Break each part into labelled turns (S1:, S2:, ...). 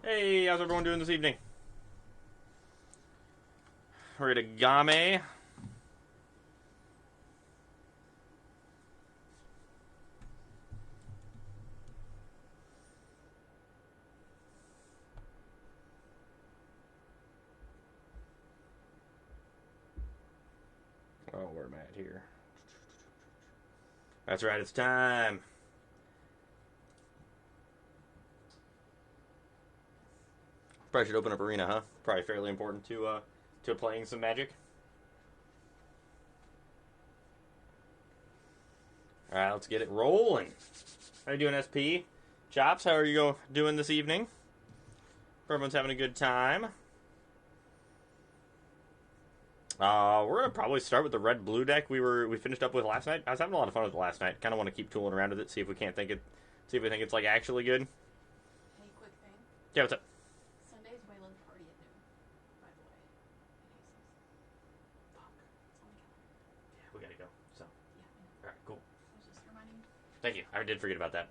S1: Hey, how's everyone doing this evening? Ready to game? Oh, where am I at here? That's right, it's time. Probably should open up Arena, huh? Probably fairly important to playing some Magic. All right, let's get it rolling. How you doing, SP? Chops, how are you doing this evening? Everyone's having a good time. We're gonna probably start with the red blue deck we finished up with last night. I was having a lot of fun with it last night. Kind of want to keep tooling around with it, see if we think it's like actually good.
S2: Hey, quick thing.
S1: Yeah, what's up?
S2: Sunday's Wayland party at noon, by the way. Fuck. It's on the calendar.
S1: Yeah, we gotta go. So,
S2: Yeah, I know.
S1: all right, cool.
S2: I was just reminding you.
S1: Thank you. I did forget about that.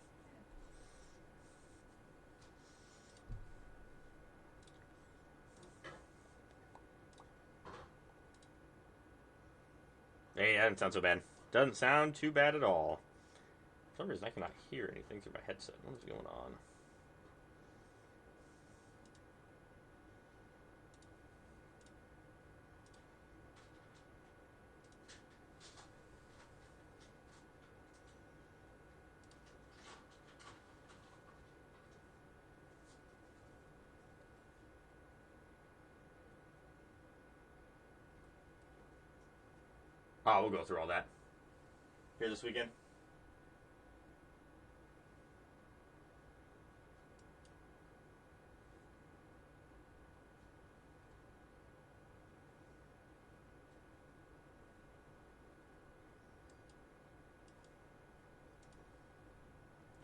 S1: Hey, that doesn't sound so bad. Doesn't sound too bad at all. For some reason, I cannot hear anything through my headset. What is going on? Oh, we'll go through all that here this weekend.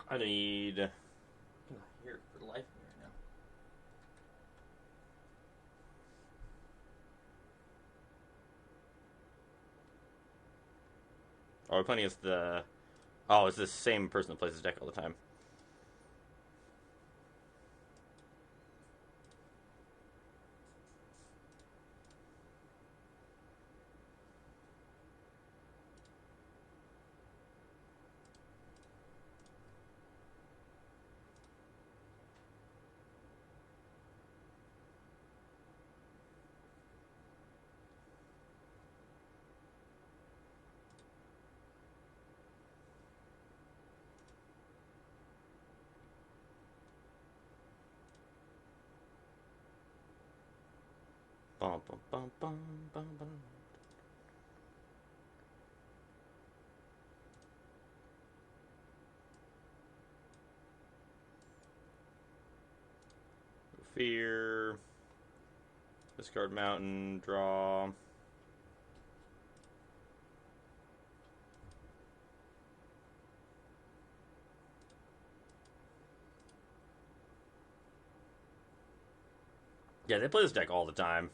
S1: I need. I cannot hear for the life of me right now. Oh, we're playing against the. Oh, it's the same person that plays this deck all the time. Bum, bum, bum, bum, bum, bum. Fear. Discard mountain. Draw. Yeah, they play this deck all the time.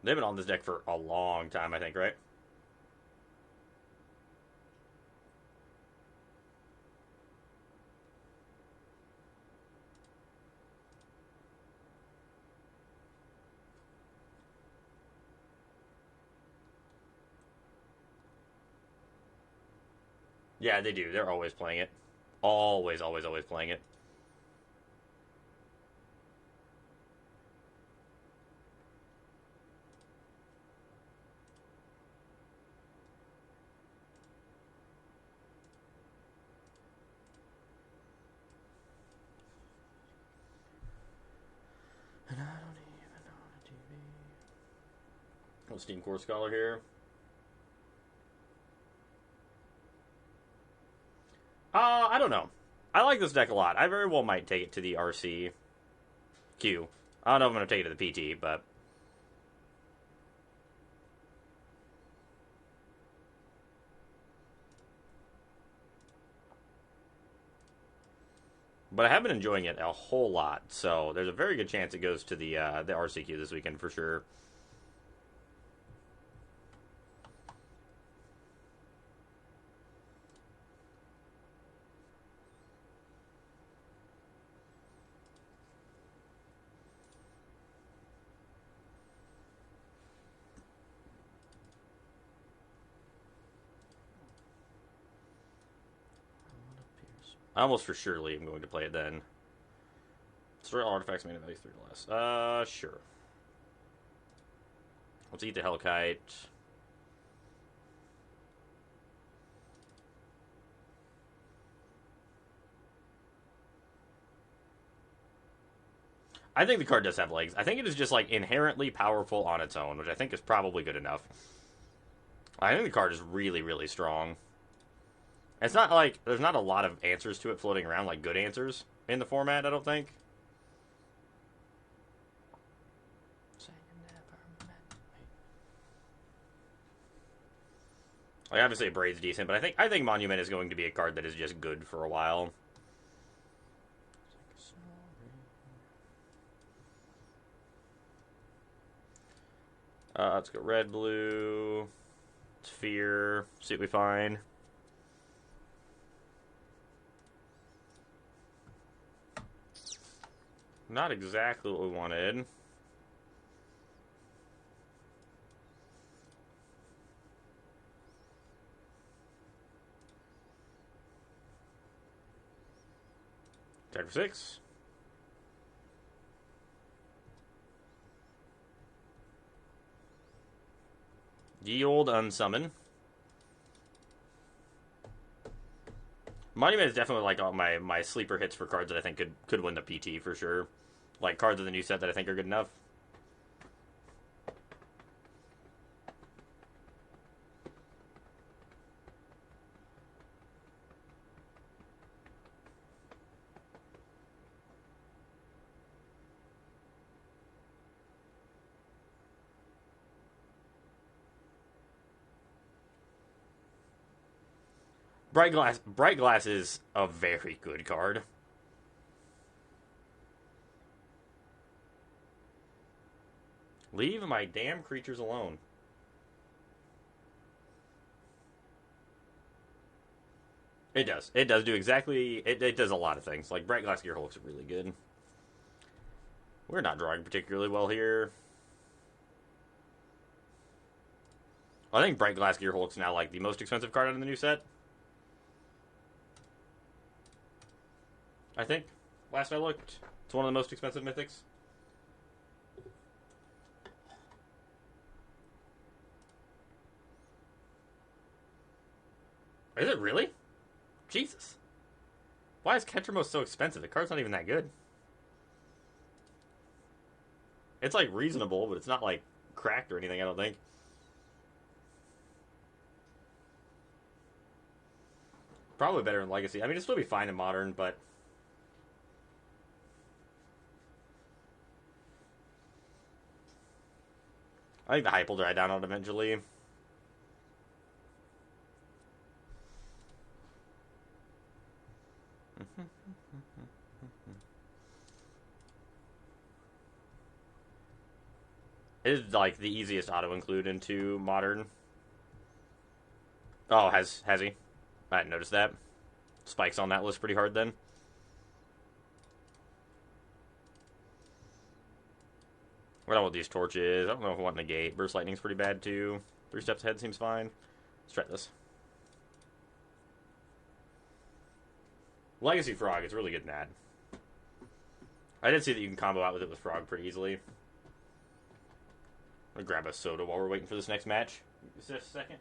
S1: They've been on this deck for a long time, I think, right? Yeah, they do. They're always playing it. Always, always, always playing it. And I don't even know the TV. Little Steam Core Scholar here. I don't know. I like this deck a lot. I very well might take it to the RCQ. I don't know if I'm going to take it to the PT, but I have been enjoying it a whole lot. So there's a very good chance it goes to the RCQ this weekend for sure. I almost for surely am going to play it then. Destroy all artifacts made of value 3 or less. Sure. Let's eat the Hellkite. I think the card does have legs. I think it is just like inherently powerful on its own, which I think is probably good enough. I think the card is really, really strong. It's not like there's not a lot of answers to it floating around, like good answers in the format, I don't think. Like obviously Braid's decent, but I think Monument is going to be a card that is just good for a while. Let's go red, blue, sphere, see what we find. Not exactly what we wanted. Check for 6. Ye old unsummon. Monument is definitely like all my sleeper hits for cards that I think could win the PT for sure. Like cards of the new set that I think are good enough. Bright Glass is a very good card. Leave my damn creatures alone. It does. It does do exactly... It does a lot of things. Like, Bright Glass Gearhulk's are really good. We're not drawing particularly well here. I think Bright Glass Gearhulk's now, like, the most expensive card out of the new set. I think. Last I looked. It's one of the most expensive mythics. Is it really? Jesus. Why is Ketramos so expensive? The card's not even that good. It's, like, reasonable, but it's not, like, cracked or anything, I don't think. Probably better in Legacy. I mean, it'd still be fine in Modern, but... I think the hype will dry down on it eventually. It is like the easiest auto include into Modern. Oh, has he? I didn't notice that. Spike's on that list pretty hard then. What about these torches? I don't know if I want negate. Burst Lightning's pretty bad too. 3 steps ahead seems fine. Let's try this. Legacy Frog is really good in that. I did see that you can combo out with it with Frog pretty easily. I'm gonna grab a soda while we're waiting for this next match. Just a second.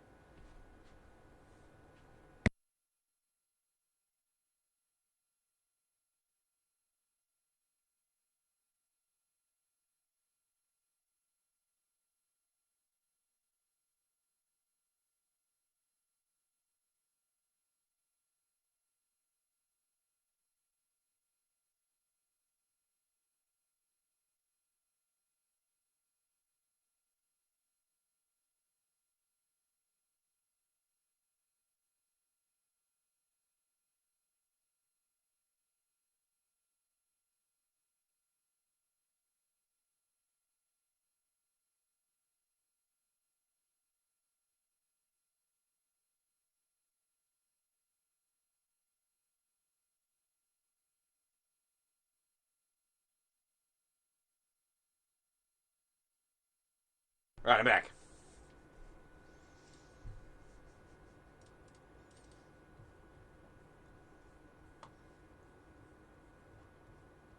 S1: Alright, I'm back.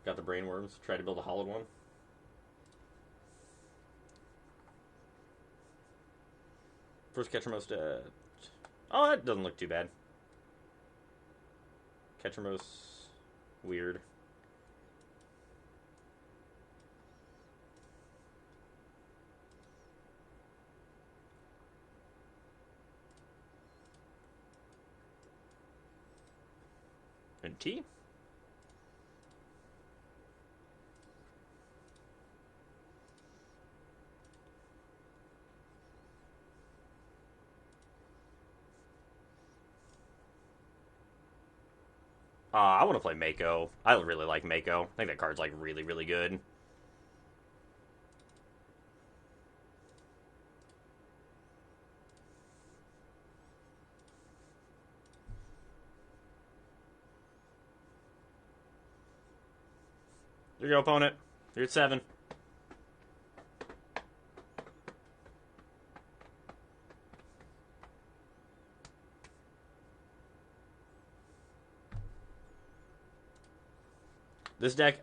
S1: Got the brainworms. Try to build a hollowed one. First 𝔹𝕃ℂ𝔻. Oh, that doesn't look too bad. 𝔹𝕃ℂ. Weird. And T. I want to play 𝔹𝕃ℂ𝔻. I really like 𝔹𝕃ℂ𝔻. I think that card's like really, really good. There you go, opponent. You're at 7. This deck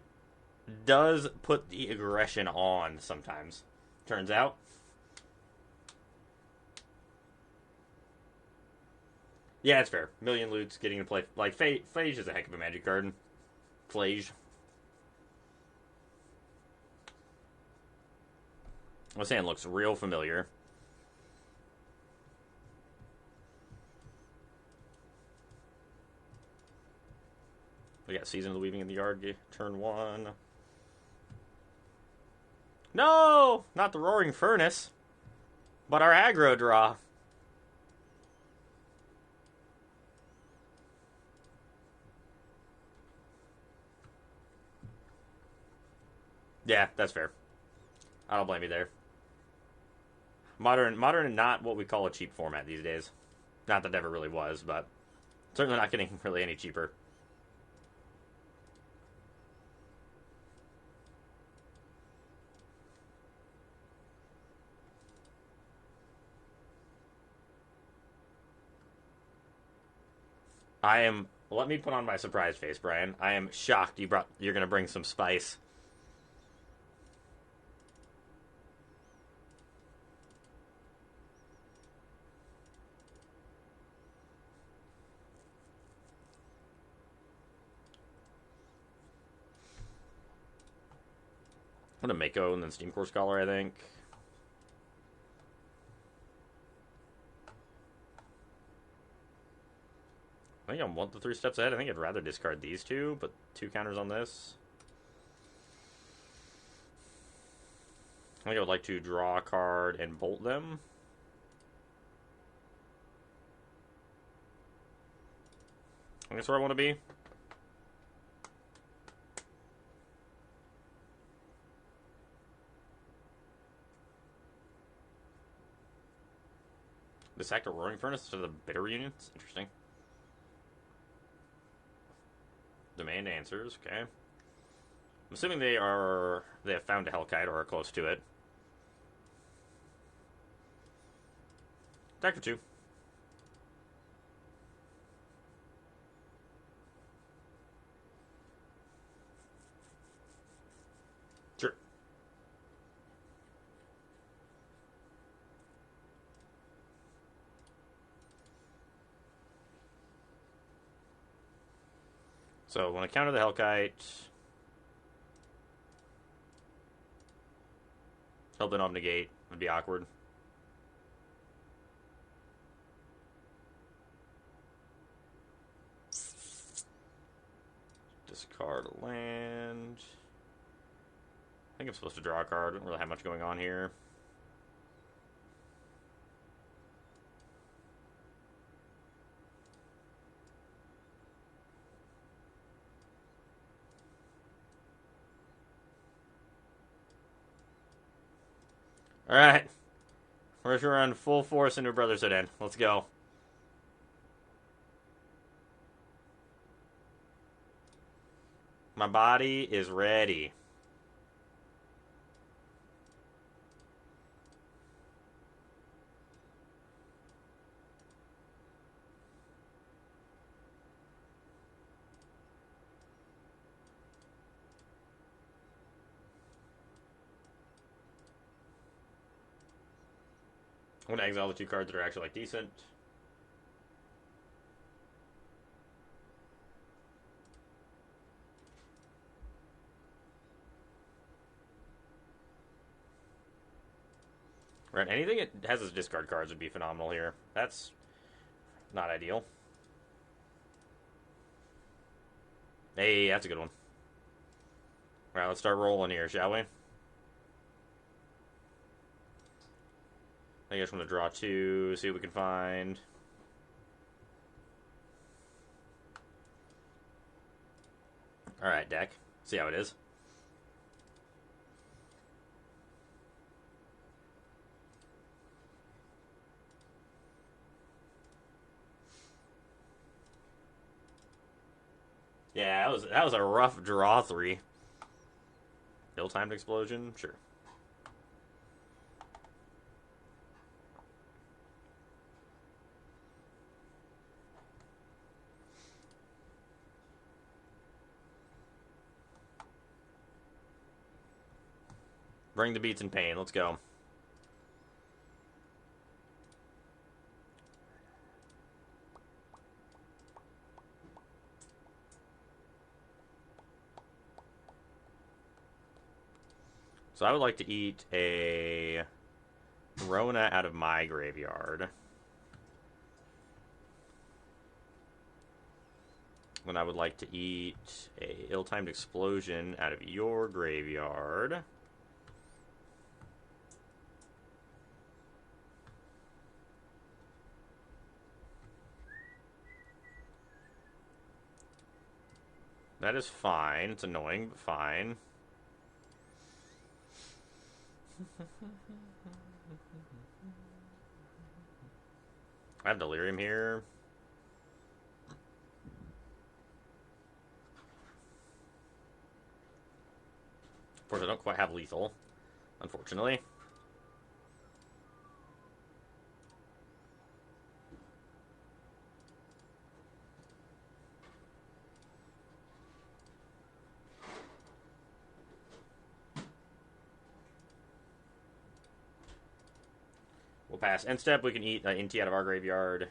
S1: does put the aggression on sometimes. Turns out. Yeah, it's fair. Million loots, getting to play... Like, Phage is a heck of a Magic card. Phage. This hand looks real familiar. We got Season of the Weaving in the yard, turn 1. No! Not the Roaring Furnace, but our aggro draw. Yeah, that's fair. I don't blame you there. Modern not what we call a cheap format these days. Not that it ever really was, but certainly not getting really any cheaper. Let me put on my surprise face, Brian. I am shocked you're gonna bring some spice. I'm gonna Mako and then Steam Core Scholar, I think. I think I'm 3 steps ahead. I think I'd rather discard these two, but 2 counters on this. I think I would like to draw a card and bolt them. I think that's where I want to be. This act of Roaring Furnace to the Bitter Unions? Interesting. Demand answers, okay. I'm assuming they have found a Hellkite or are close to it. Attack for 2. Sure. So when I counter the Hellkite, Hellbent off negate would be awkward. Discard a land. I think I'm supposed to draw a card. Don't really have much going on here. Alright. We're going to run full force into Brotherhood End. Let's go. My body is ready. I'm gonna exile the 2 cards that are actually like decent. Right, anything that has its discard cards would be phenomenal here. That's not ideal. Hey, that's a good one. Alright, let's start rolling here, shall we? I guess I'm going to draw 2, see what we can find. Alright, deck. See how it is. Yeah, that was a rough draw 3. Ill-timed explosion? Sure. Bring the beats and pain. Let's go. So I would like to eat a Rona out of my graveyard. Then I would like to eat a ill-timed explosion out of your graveyard. That is fine. It's annoying, but fine. I have Delirium here. Of course, I don't quite have Lethal, unfortunately. We'll pass. End step, we can eat NT out of our graveyard.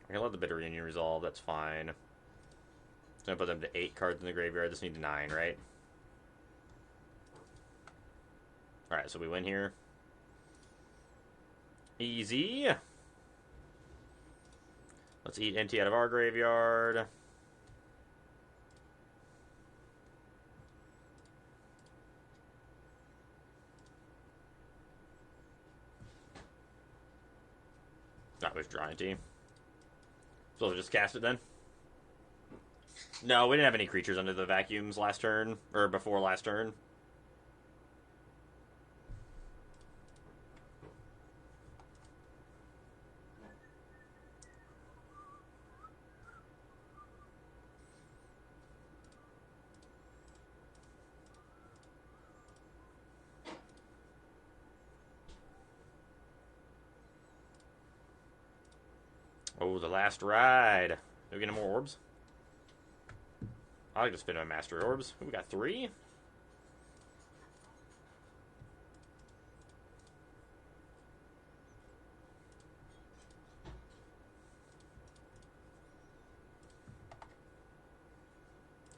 S1: I can let the Bitter Reunion resolve, that's fine. It's gonna put them to 8 cards in the graveyard. This needs 9, right? Alright, so we win here. Easy. Let's eat NT out of our graveyard. That was drawing team. So we'll just cast it then? No, we didn't have any creatures under the vacuums last turn, or before last turn. Oh, the last ride. Do we get any more orbs? I like to spin my master orbs. We got 3?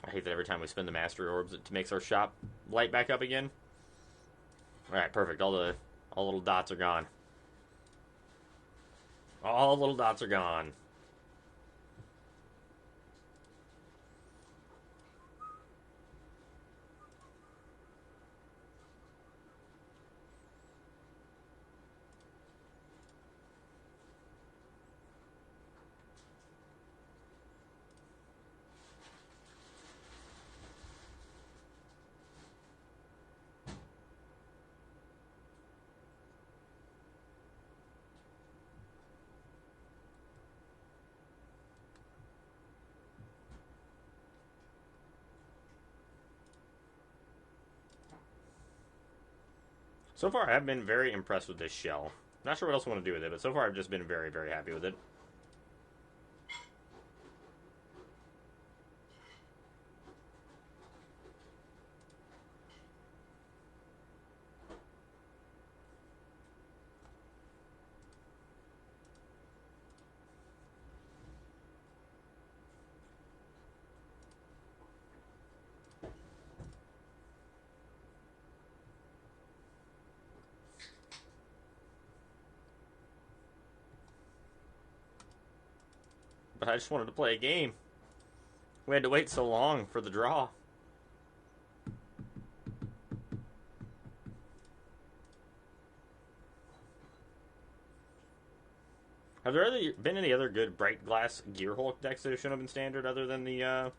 S1: I hate that every time we spin the master orbs, it makes our shop light back up again. Alright, perfect. All the little dots are gone. All the little dots are gone. So far, I've been very impressed with this shell. Not sure what else I want to do with it, but so far I've just been very, very happy with it. but I just wanted to play a game. We had to wait so long for the draw. Have there been any other good Bright Glass Gear Hulk decks that should have been standard other than the,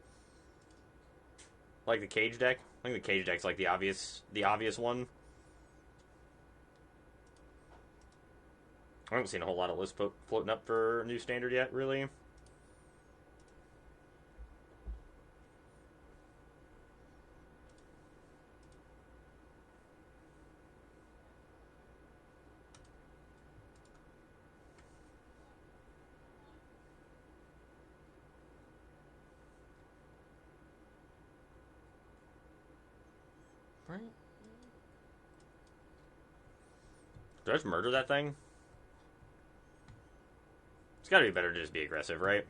S1: like the Cage deck? I think the Cage deck's like the obvious one. I haven't seen a whole lot of lists floating up for new standard yet, really. Right. Did I just murder that thing? It's gotta be better to just be aggressive, right?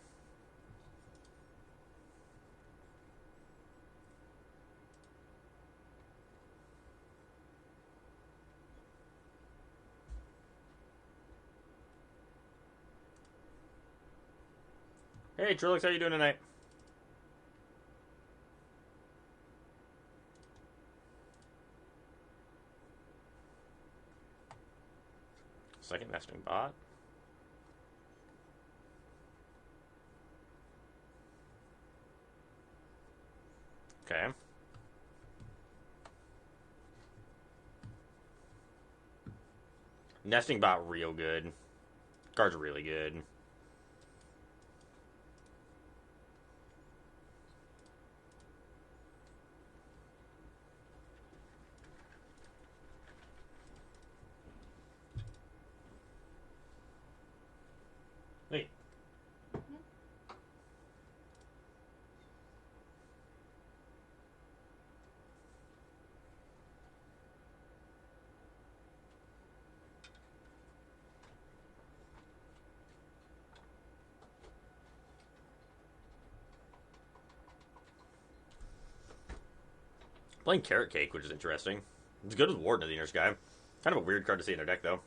S1: Hey, Trilix, how you doing tonight? Second nesting bot. Okay. Nesting bot real good. Cards are really good. Hey. Playing Carrot Cake, which is interesting. It's good with Warden of the Inner Sky. Kind of a weird card to see in their deck, though.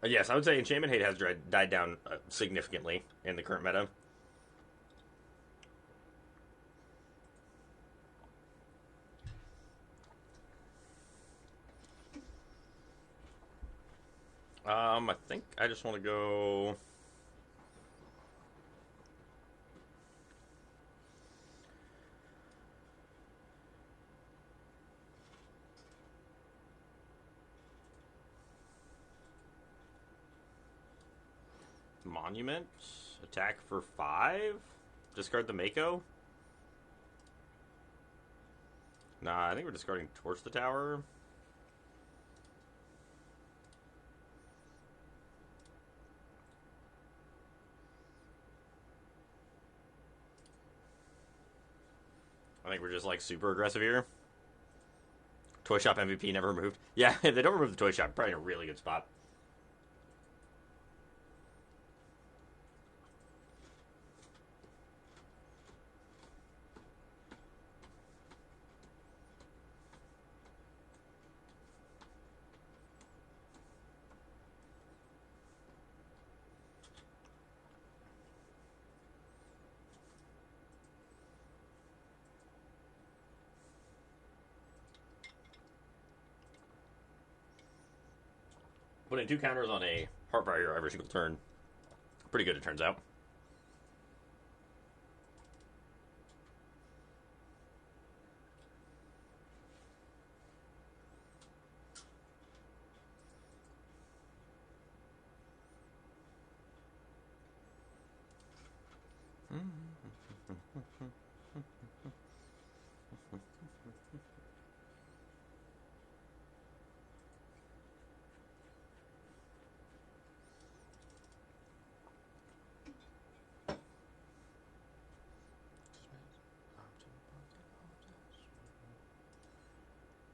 S1: Yes, I would say Enchantment Hate has died down significantly in the current meta. I think I just want to go. Monument. Attack for 5. Discard the Mako. Nah, I think we're discarding Torch the Tower. I think we're just like super aggressive here. Toy Shop MVP never removed. Yeah, if they don't remove the Toy Shop, probably in a really good spot. Putting 2 counters on a Heartfire hero every single turn. Pretty good, it turns out.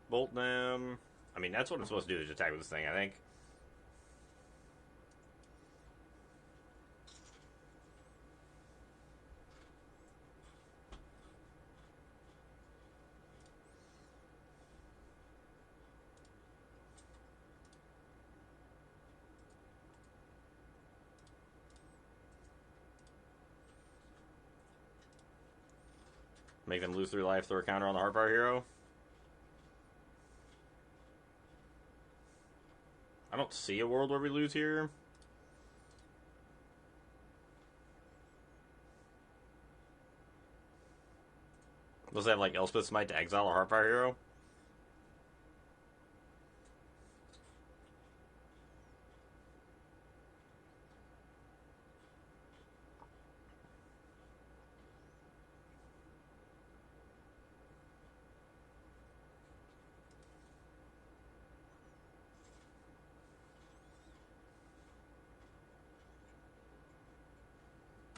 S1: Bolt them. I mean, that's what I'm supposed to do, is attack with this thing, I think. Make them lose 3 life, throw a counter on the Heartfire hero. I don't see a world where we lose here. Does it have like Elspeth Smite to exile a Heartfire hero?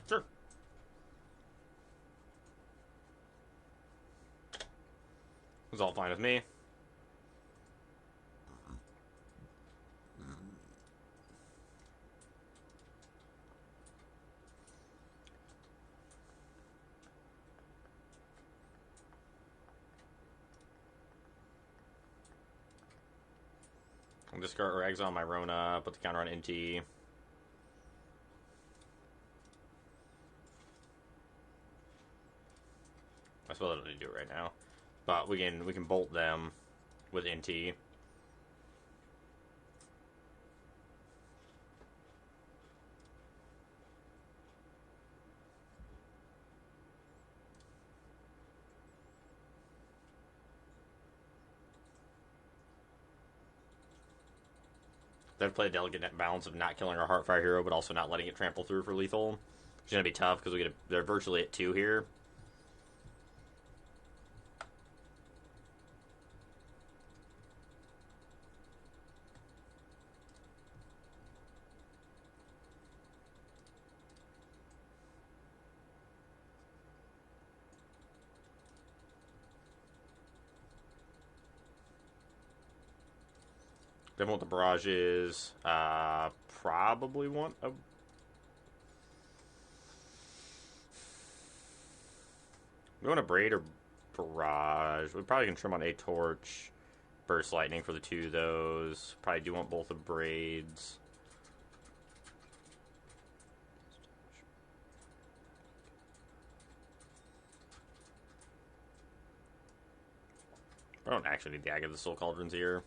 S1: Sure. It's all fine with me. I'll discard or exile my Rona, put the counter on NT. I suppose I don't need to do it right now. But we can bolt them with NT. Then play a delicate balance of not killing our Heartfire hero, but also not letting it trample through for lethal. It's gonna be tough because they're virtually at 2 here. They want the barrages. Probably want a. We want a braid or barrage. We probably can trim on a torch. Burst lightning for the 2 of those. Probably do want both of braids. I don't actually need the Agate of the Soul Cauldrons here.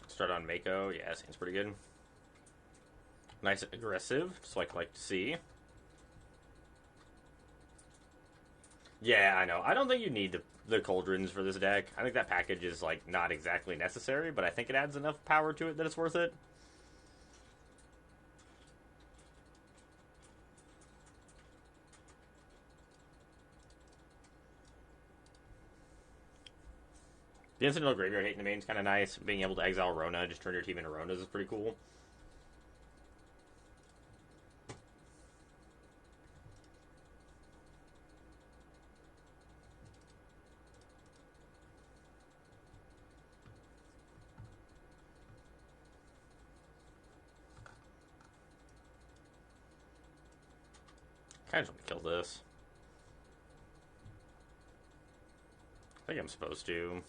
S1: Start on Mako. Yeah, seems pretty good. Nice and aggressive, just like I like to see. Yeah, I know. I don't think you need the Cauldrons for this deck. I think that package is like not exactly necessary, but I think it adds enough power to it that it's worth it. The incidental graveyard hate in the main is kind of nice. Being able to exile Rona, just turn your team into Ronas is pretty cool. Kind of want to kill this. I think I'm supposed to.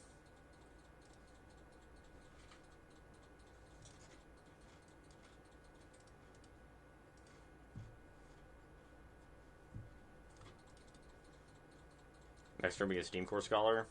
S1: Next turn we get Steam Core Scholar.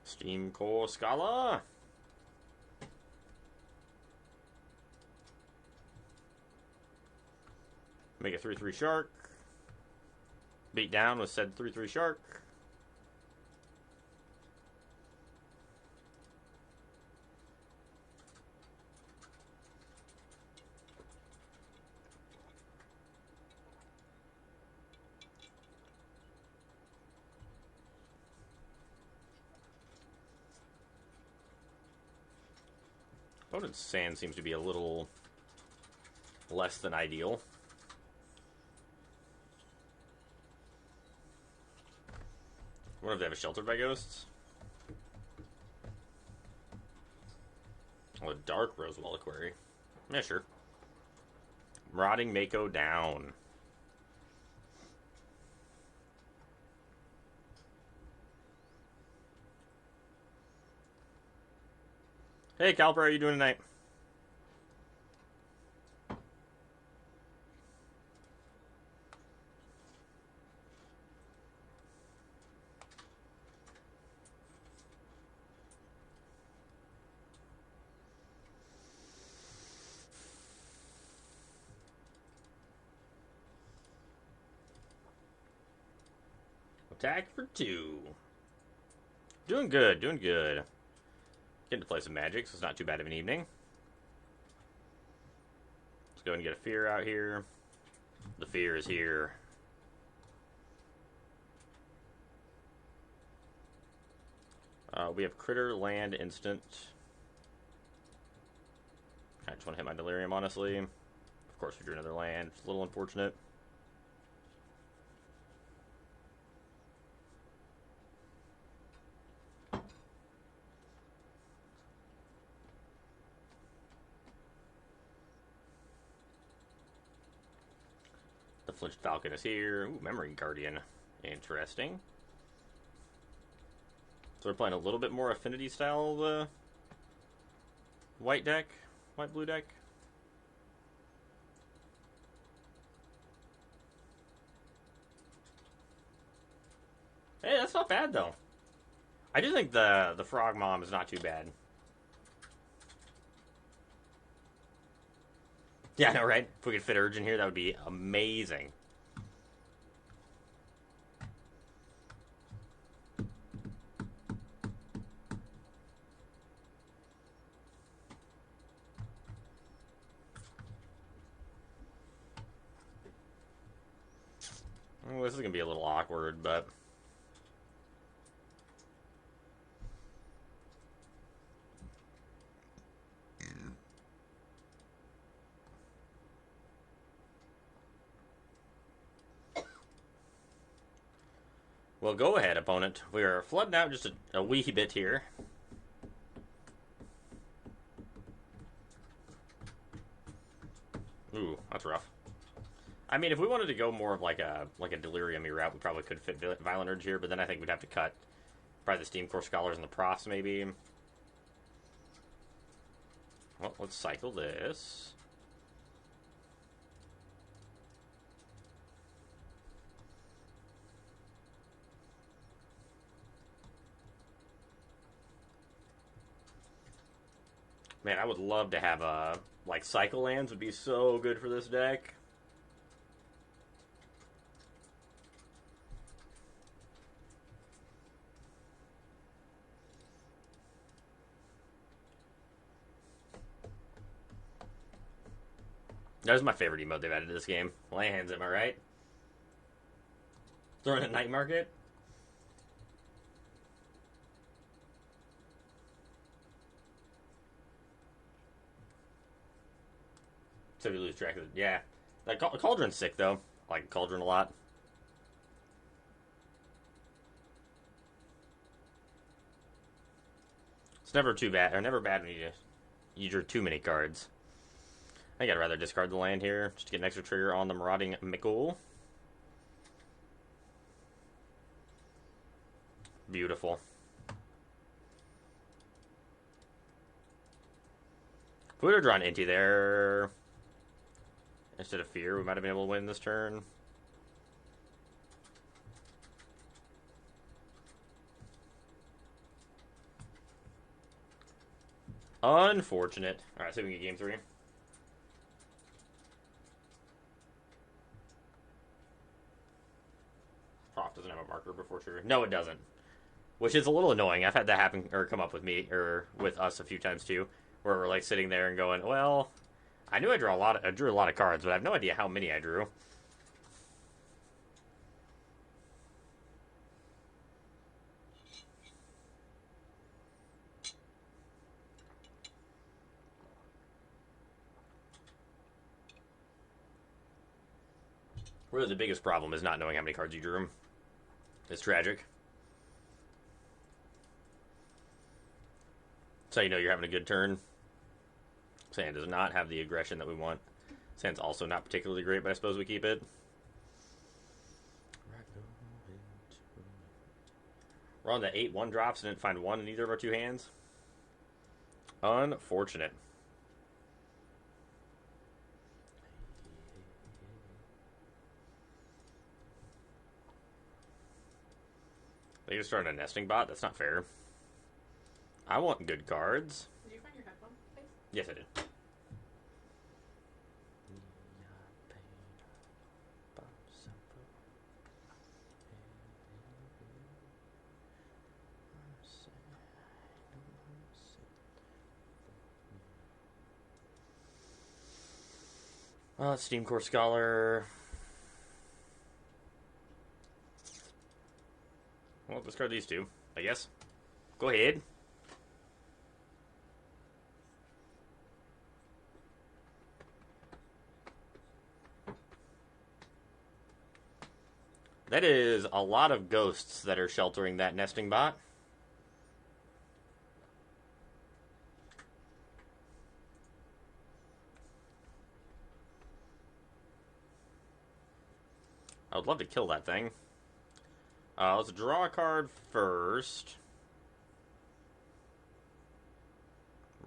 S1: Steam Core Scholar. Make a 3/3 Shark. Beat down with said 3/3 Shark. Opponent's sand seems to be a little less than ideal. What if they have a sheltered by ghosts? Oh, a dark rose reliquary. Yeah, sure. Marauding Mako down. Hey, Calper, how are you doing tonight? Attack for 2. Doing good, doing good. Getting to play some Magic, so it's not too bad of an evening. Let's go and get a Fear out here. The Fear is here. We have Critter, Land, Instant. I just want to hit my Delirium, honestly. Of course, we drew another land. It's a little unfortunate. The Flinched Falcon is here. Ooh, Memory Guardian. Interesting. So we're playing a little bit more affinity style white deck. White-blue deck. Hey, that's not bad, though. I do think the Frog Mom is not too bad. Yeah, I know, right? If we could fit Urge in here, that would be amazing. Well, this is going to be a little awkward, but... Well, go ahead, opponent. We are flooding out just a wee bit here. Ooh, that's rough. I mean, if we wanted to go more of like a Delirium route, we probably could fit Violent Urge here, but then I think we'd have to cut probably the Steam Core Scholars and the Profs, maybe. Well, let's cycle this. Man, I would love to have a like cycle lands would be so good for this deck. That was my favorite emote they've added to this game. Lands, am I right? Throwing a Night Market. So we lose track of it. Yeah. That Cauldron's sick, though. I like Cauldron a lot. It's never too bad, or never bad when you drew too many cards. I think I'd rather discard the land here, just to get an extra trigger on the Marauding Mako. Beautiful. If we would have drawn Inti there instead of Fear, we might have been able to win this turn. Unfortunate. Alright, so we can get game 3. Prof doesn't have a marker before trigger. No, it doesn't. Which is a little annoying. I've had that happen or come up with me or with us a few times too, where we're like sitting there and going, "Well, I knew I drew a lot of cards, but I have no idea how many I drew." Really, the biggest problem is not knowing how many cards you drew. It's tragic. So you know you're having a good turn. Sand does not have the aggression that we want. Sand's also not particularly great, but I suppose we keep it. We're on the 8-1 drops and didn't find one in either of our two hands. Unfortunate. They just started a nesting bot? That's not fair. I want good cards.
S2: Did you find your headphone, please?
S1: Yes, I did. Steam Core Scholar. Well, discard these two, I guess. Go ahead. That is a lot of ghosts that are sheltering that nesting bot. I would love to kill that thing. Let's draw a card first.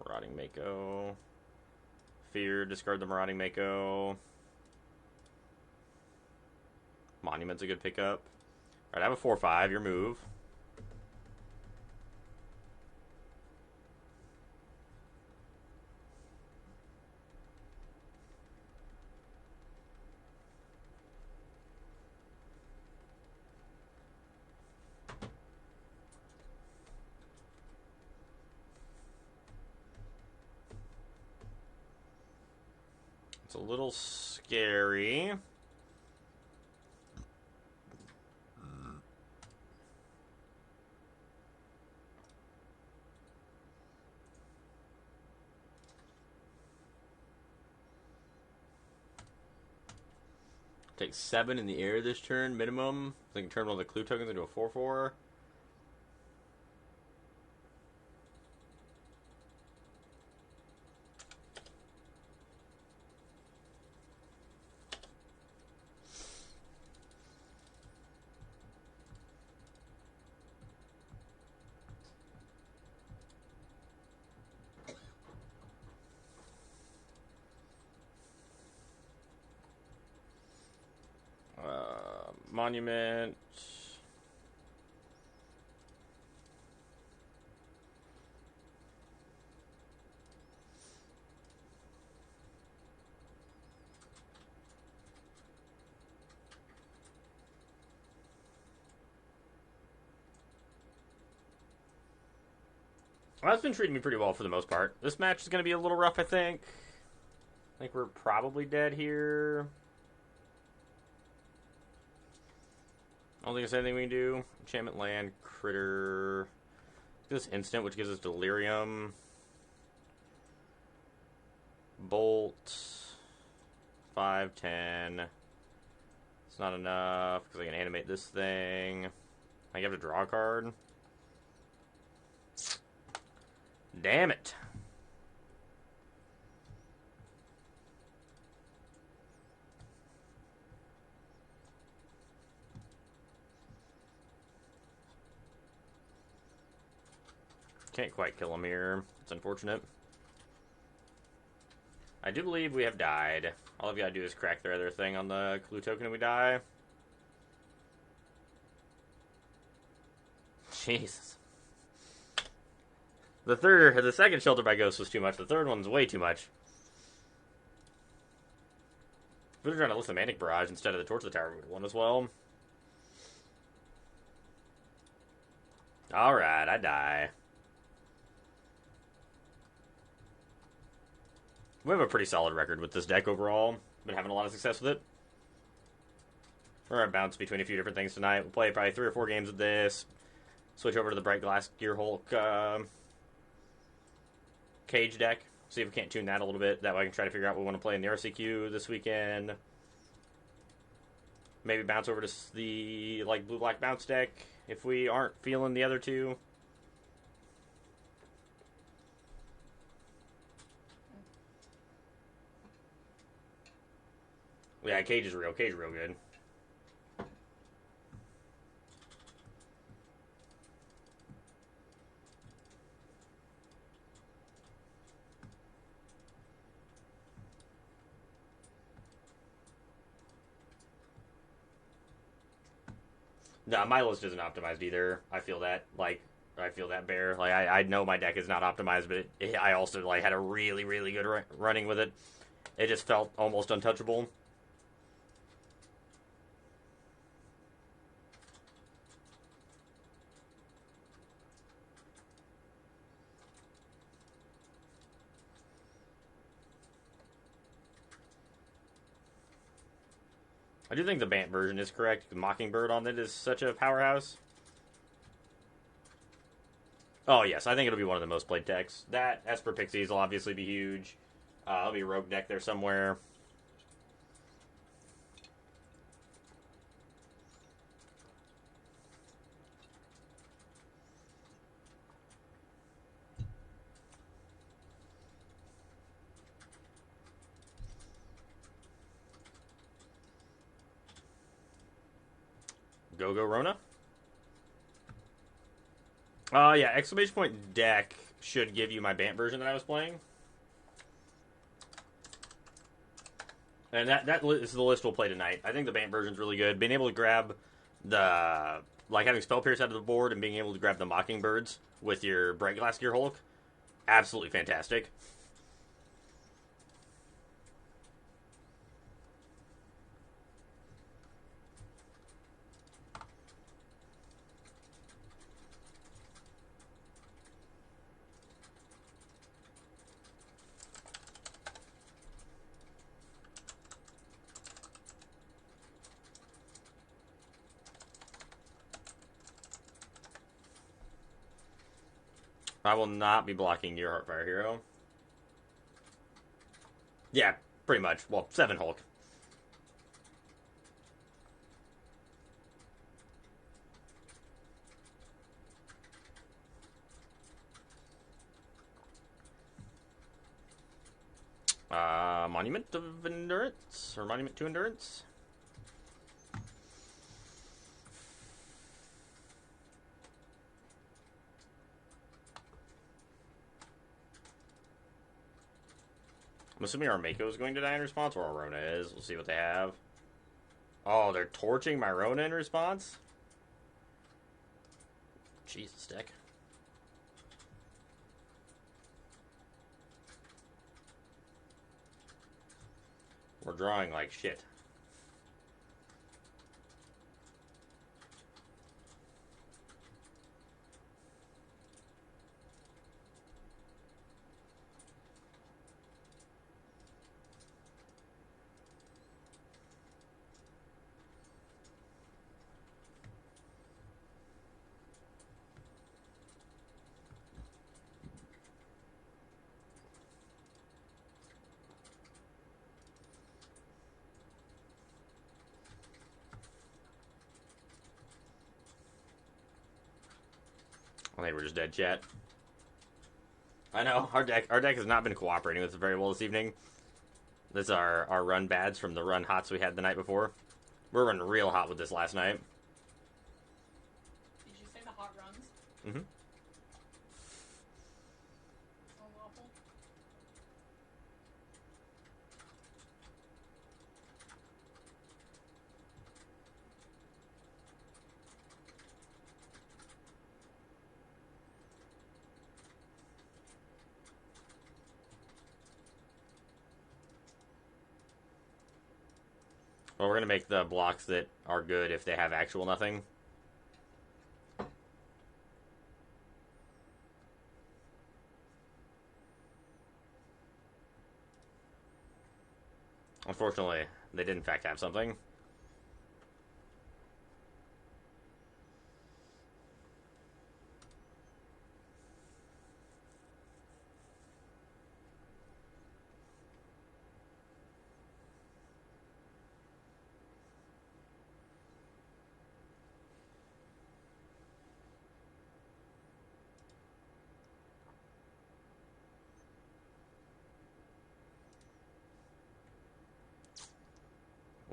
S1: Marauding Mako. Fear, discard the Marauding Mako. Monument's a good pickup. Alright, I have a 4/5, your move. It's a little scary. Take 7 in the air this turn, minimum. So I can turn one of the clue tokens into a 4/4. Monument. Well, that's been treating me pretty well for the most part. This match is going to be a little rough, I think. I think we're probably dead here. I don't think there's anything we can do. Enchantment land, critter. This instant, which gives us delirium. Bolt. 5, 10. It's not enough because I can animate this thing. I have to draw a card. Damn it. Can't quite kill him here. It's unfortunate. I do believe we have died. All I've got to do is crack their other thing on the clue token and we die. Jesus. The second Shelter by Ghost was too much. The third one's way too much. If we were trying to list the Manic Barrage instead of the Torch of the Tower, we would have won as well. Alright, I die. We have a pretty solid record with this deck overall. Been having a lot of success with it. We're going to bounce between a few different things tonight. We'll play probably 3 or 4 games of this. Switch over to the Bright Glass Gear Hulk Cage deck. See if we can't tune that a little bit. That way I can try to figure out what we want to play in the RCQ this weekend. Maybe bounce over to the like blue-black bounce deck if we aren't feeling the other two. Yeah, Cage is real. Cage is real good. No, my list isn't optimized either. I feel that. I feel that bear. Like, I know my deck is not optimized, but I also, like, had a really, really good running with it. It just felt almost untouchable. I do think the Bant version is correct. The Mockingbird on it is such a powerhouse. Oh, yes, I think it'll be one of the most played decks. That, Esper Pixies will obviously be huge. There'll be a Rogue deck there somewhere. Go Rona. Yeah, exclamation point deck should give you my Bant version that I was playing. And that is the list we'll play tonight. I think the Bant version's really good. Being able to grab the, like, having Spell Pierce out of the board and being able to grab the Mockingbirds with your Bright Glass Gear Hulk, absolutely fantastic. I will not be blocking your Heartfire Hero. Yeah, pretty much. Well, 7 Hulk. Monument of Endurance? Or Monument to Endurance? I'm assuming our Mako is going to die in response, or our Rona is. We'll see what they have. Oh, they're torching my Rona in response? Jesus, deck. We're drawing like shit. I think we're just dead, chat. I know, our deck has not been cooperating with us very well this evening. This is our run bads from the run hots we had the night before. We're running real hot with this last night.
S2: Did you say the hot runs?
S1: Mm-hmm.
S2: Oh, waffle.
S1: Well, we're going to make the blocks that are good if they have actual nothing. Unfortunately, they did in fact have something.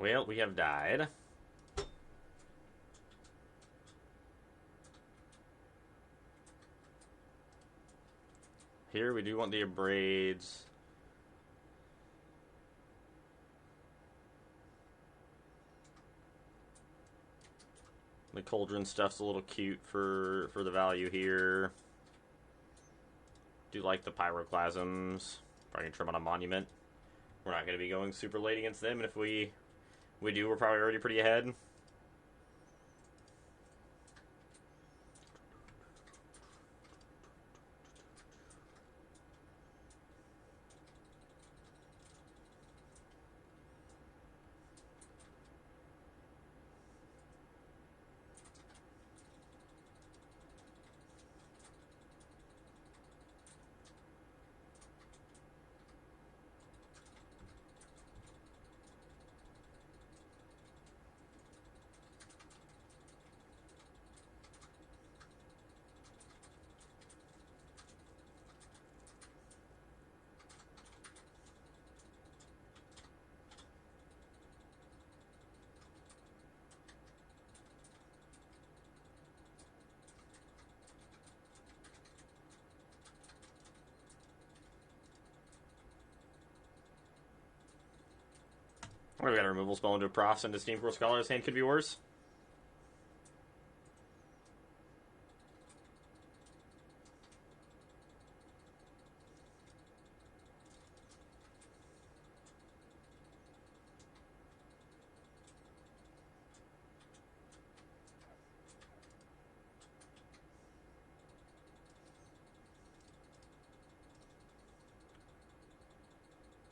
S1: Well, we have died. Here we do want the abrades. The cauldron stuff's a little cute for the value here. Do like the pyroclasms. Probably gonna trim on a monument. We're not gonna be going super late against them, and if we do, we're probably already pretty ahead. We got a removal spell into a profs into Steam Core Scholar's hand could be worse.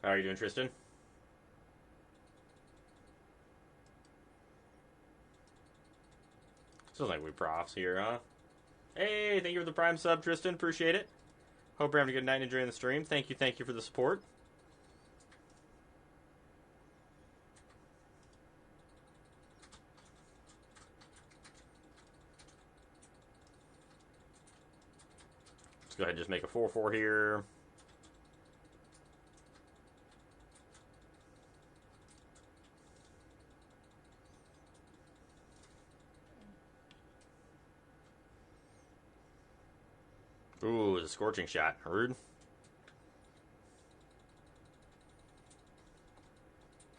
S1: How are you doing, Tristan? Feels like we profs here, huh? Hey, thank you for the Prime sub, Tristan. Appreciate it. Hope you're having a good night and enjoying the stream. Thank you for the support. Let's go ahead and just make a 4/4 here. Ooh, the scorching shot. Rude.